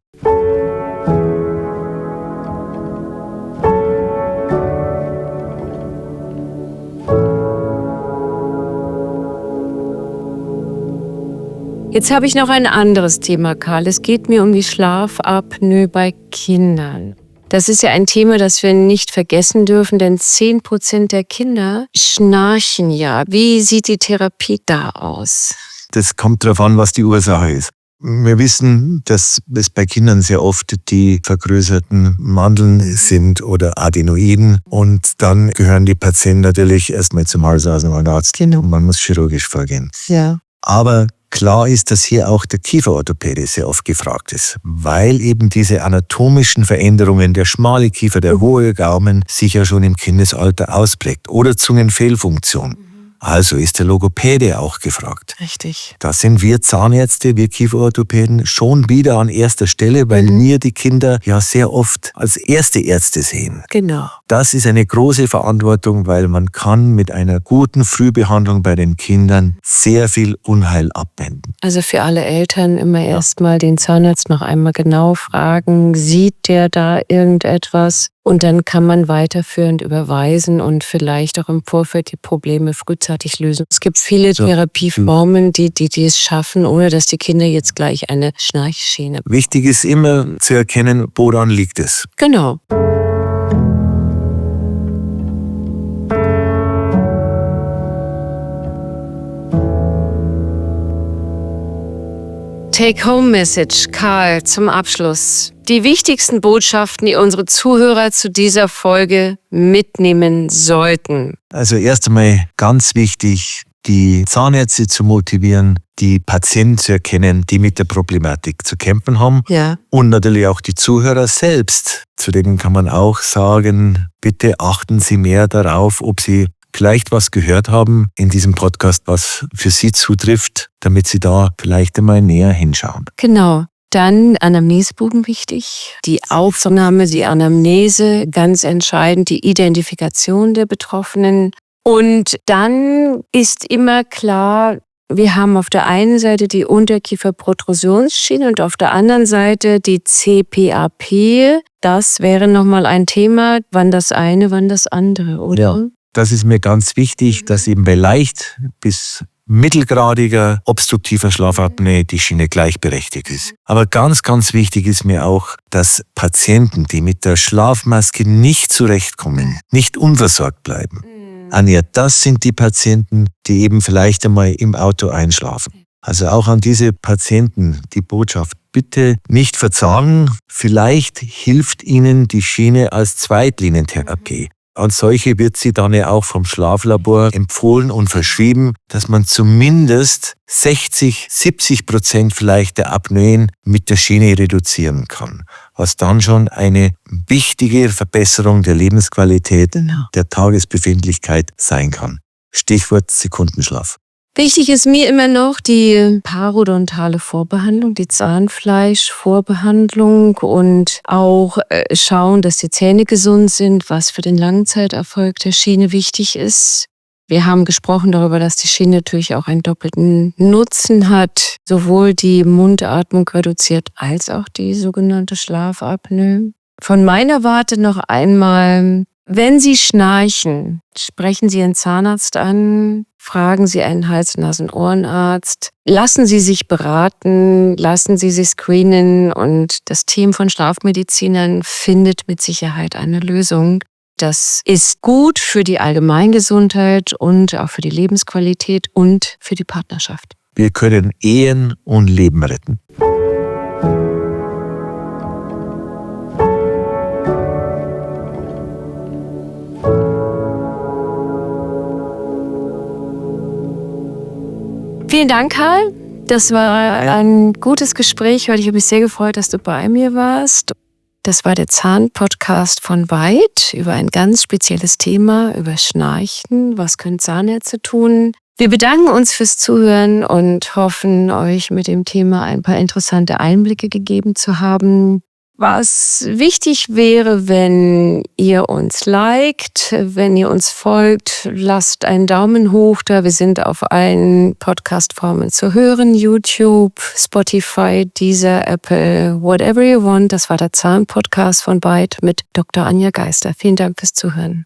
Jetzt habe ich noch ein anderes Thema, Karl. Es geht mir um die Schlafapnoe bei Kindern. Das ist ja ein Thema, das wir nicht vergessen dürfen, denn 10% der Kinder schnarchen ja. Wie sieht die Therapie da aus? Das kommt darauf an, was die Ursache ist. Wir wissen, dass es bei Kindern sehr oft die vergrößerten Mandeln sind oder Adenoiden und dann gehören die Patienten natürlich erstmal zum Hals-Nasen-Ohrenarzt. Genau. Und man muss chirurgisch vorgehen. Ja. Aber klar ist, dass hier auch der Kieferorthopäde sehr oft gefragt ist, weil eben diese anatomischen Veränderungen, der schmale Kiefer, der hohe Gaumen, sich ja schon im Kindesalter ausprägt oder Zungenfehlfunktion. Also ist der Logopäde auch gefragt. Richtig. Da sind wir Zahnärzte, wir Kieferorthopäden schon wieder an erster Stelle, weil wir die Kinder ja sehr oft als erste Ärzte sehen. Genau. Das ist eine große Verantwortung, weil man kann mit einer guten Frühbehandlung bei den Kindern sehr viel Unheil abwenden. Also für alle Eltern immer erstmal den Zahnarzt noch einmal genau fragen, sieht der da irgendetwas? Und dann kann man weiterführend überweisen und vielleicht auch im Vorfeld die Probleme frühzeitig lösen. Es gibt viele Therapieformen, die es schaffen, ohne dass die Kinder jetzt gleich eine Schnarchschiene. Wichtig ist immer zu erkennen, woran liegt es. Genau. Take-Home-Message, Karl, zum Abschluss. Die wichtigsten Botschaften, die unsere Zuhörer zu dieser Folge mitnehmen sollten. Also erst einmal ganz wichtig, die Zahnärzte zu motivieren, die Patienten zu erkennen, die mit der Problematik zu kämpfen haben. Ja. Und natürlich auch die Zuhörer selbst. Zu denen kann man auch sagen, bitte achten Sie mehr darauf, ob Sie vielleicht was gehört haben in diesem Podcast, was für Sie zutrifft, damit Sie da vielleicht einmal näher hinschauen. Genau. Dann Anamnesebogen wichtig, die Aufnahme, die Anamnese, ganz entscheidend, die Identifikation der Betroffenen. Und dann ist immer klar, wir haben auf der einen Seite die Unterkieferprotrusionsschiene und auf der anderen Seite die CPAP. Das wäre nochmal ein Thema, wann das eine, wann das andere, oder? Ja. Das ist mir ganz wichtig, dass eben bei leicht bis mittelgradiger obstruktiver Schlafapnoe die Schiene gleichberechtigt ist. Aber ganz, ganz wichtig ist mir auch, dass Patienten, die mit der Schlafmaske nicht zurechtkommen, nicht unversorgt bleiben. Anja, das sind die Patienten, die eben vielleicht einmal im Auto einschlafen. Also auch an diese Patienten die Botschaft, bitte nicht verzagen. Vielleicht hilft Ihnen die Schiene als Zweitlinientherapie. An solche wird sie dann ja auch vom Schlaflabor empfohlen und verschrieben, dass man zumindest 60-70% vielleicht der Apnoeen mit der Schiene reduzieren kann. Was dann schon eine wichtige Verbesserung der Lebensqualität, der Tagesbefindlichkeit sein kann. Stichwort Sekundenschlaf. Wichtig ist mir immer noch die parodontale Vorbehandlung, die Zahnfleischvorbehandlung und auch schauen, dass die Zähne gesund sind, was für den Langzeiterfolg der Schiene wichtig ist. Wir haben gesprochen darüber, dass die Schiene natürlich auch einen doppelten Nutzen hat, sowohl die Mundatmung reduziert als auch die sogenannte Schlafapnoe. Von meiner Warte noch einmal: Wenn Sie schnarchen, sprechen Sie Ihren Zahnarzt an, fragen Sie einen Hals-Nasen-Ohrenarzt, lassen Sie sich beraten, lassen Sie sich screenen und das Team von Schlafmedizinern findet mit Sicherheit eine Lösung. Das ist gut für die Allgemeingesundheit und auch für die Lebensqualität und für die Partnerschaft. Wir können Ehen und Leben retten. Vielen Dank, Karl. Das war ein gutes Gespräch heute. Ich habe mich sehr gefreut, dass du bei mir warst. Das war der Zahnpodcast von Veit über ein ganz spezielles Thema, über Schnarchen. Was können Zahnärzte tun? Wir bedanken uns fürs Zuhören und hoffen, euch mit dem Thema ein paar interessante Einblicke gegeben zu haben. Was wichtig wäre, wenn ihr uns liked, wenn ihr uns folgt, lasst einen Daumen hoch da. Wir sind auf allen Podcast-Formen zu hören, YouTube, Spotify, Deezer, Apple, whatever you want. Das war der Zahnpodcast von Veit mit Dr. Anja Geister. Vielen Dank fürs Zuhören.